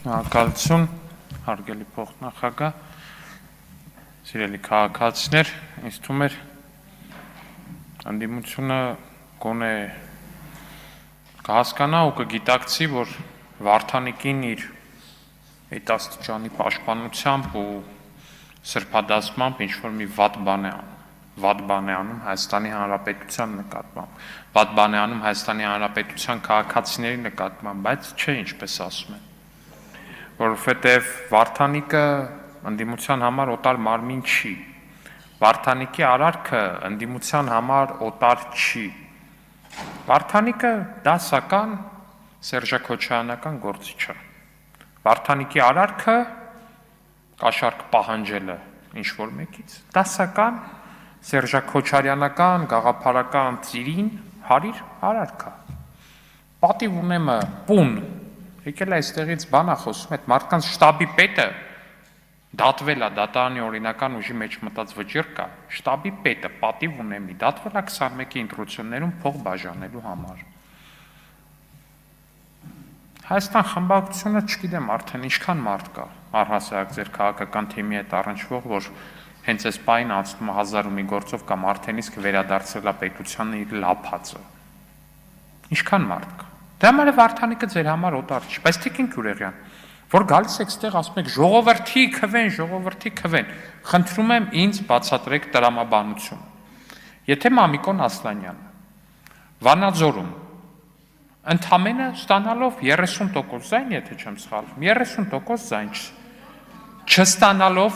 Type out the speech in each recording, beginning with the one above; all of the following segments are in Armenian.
Շնորհակալություն, հարգելի փոխնախագահ, սիրելի քաղաքացիներ, ինձ թվում էր անդիմությունը գոնե կհասկանա ու կգիտակցի, որ Վարդանիկին իր հետաստիճանի պաշտպանությամբ ու սրբադասմամբ ինչ-որ մի վատ բան է անում Հայաստանի Հանրապետության նկատմամբ, վատ բան է անում Հայաստանի Հանրապետության քաղաքացիների նկատմամբ, բայց չէ, ինչպես ասում են, որովհետև Վարդանիկը ընդդիմության համար օտար մարմին չի, Վարդանիկի արարքը ընդդիմության համար օտար չի, Վարդանիկը դասական սերժաքոչայանական գործիչ է, Վարդանիկի արարքը կաշառք պահանջելը ինչ-որ մեկից, դասական սերժաքոչարյանական գաղափարական ծիրին հարիր արարքը, պատիվ ունեմը պուն, եկել է այստեղից բանա խոսում, այդ մարդկանց շտաբի պետը դատվել է, դատարանի օրինական ուժի մեջ մտած վճիռ կա, շտաբի պետը պատիվ ունեմի, դատվել է 21-ի ընտրություններում փող բաժանելու համար։ Հայաստան խմբակցությունը չգիտեմ արդեն ինչքան մարդ կա, առհասարակ ձեր քաղաքական թիմի հետ առնչվող, որ հենց այս պահին անցնում է 1000 ու մի գործով կամ արդեն իսկ վերադարձել է պետությանը իր լափածը։ Ինչքան մարդ կա։ Դե համար է Վարդանիկը ձեր համար օտար չի, բայց Տիկին Գյուրեղյան, որ գալիս եք ստեղ ասում եք ժողովրդի քվեն, խնդրում եմ ինձ բացատրեք տրամաբանություն։ Եթե Մամիկոն Ասլանյանը Վանաձորում ընդամենը ստանալով 30% ձայն, եթե չեմ սխալվում, 30% ձայն չստանալով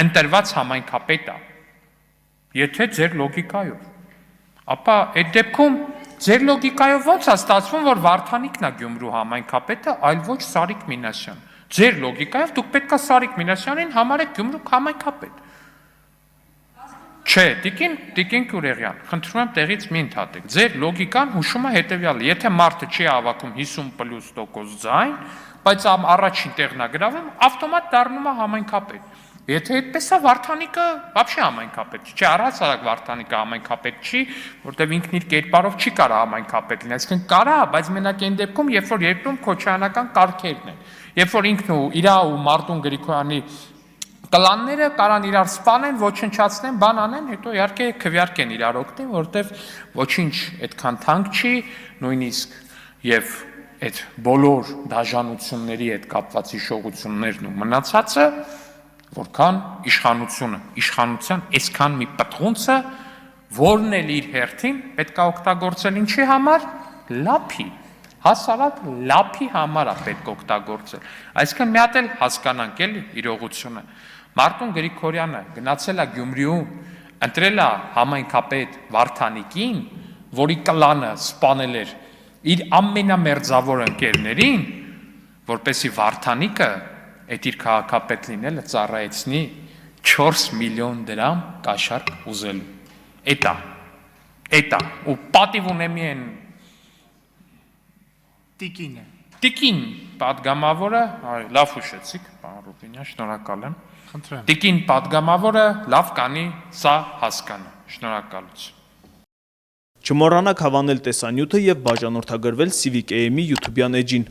ընտրված համայնքապետ է, եթե ձեր լոգիկայով, ապա այդ դեպքում ձեր լոգիկայով ո՞նց է ստացվում, որ Վարդանիկն է Գյումրու համայնքապետը, այլ ոչ Սարիկ Մինասյան։ Ձեր լոգիկայով դուք պետք է Սարիկ Մինասյանին համարեք Գյումրու համայնքապետ։ Չէ, Տիկին Գյուրեղյան, խնդրում եմ տեղից մի ընդհատեք։ Ձեր լոգիկան հուշում է հետևյալը, եթե մարդը չի հավաքում 50+% ձայն, բայց առաջին տեղն է գրավում, ավտոմատ դառնում է համայնքապետ։ Եթե այդպես է, Վարդանիկը вообще համայնքապետ չի, առհասարակ Վարդանիկը համայնքապետ չի, որտեղ ինքն իր կերպարով չի կարող համայնքապետ լինել, այսինքն կարա, բայց մենակ այն դեպքում, երբ որ երկրում քոչայանական կարգերն են, երբ որ ինքն ու իր ու Մարտուն Գրիգորյանի կլանները կարան իրար սպանեն, ոչնչացնեն, բան անեն, հետո իհարկե քվյարկեն իրար օգնին, որտեղ ոչինչ այդքան թանկ չի, նույնիսկ եւ այդ բոլոր դաժանությունների հետ կապված հիշողություններն ու մնացածը, որքան իշխանության այսքան մի պտղունցը, որն էլ իր հերթին պետք է օգտագործել ինչի համար, լափի, հասարակ լափի համար է պետք օգտագործել, այսինքն մի հատ էլ հասկանանք էլի իրողությունը, Մարտուն Գրիգորյանը գնացել է Գյումրիում, ընտրել է համայնքապետ Վարդանիկին, որի կլանը սպանել էր իր ամենամերձավոր ընկերներին, որպեսզի Վարդանիկը այդ իր քաղաքապետ լինելը ծառայեցնի 4 միլիոն դրամ կաշառք ուզելու։ Էտա, ու պատիվ ունեմի են Տիկին պատգամավորը, լավ հուշեցիք, պարոն Ռուբինյան, շնորհակալ եմ։ Տիկին պատգամավորը լավ կանի, սա հասկանա, շնորհակալություն։ Չմոռանաք հավանել տեսանյութը և բաժանորդագրվել Civic AM-ի YouTube-յան էջին։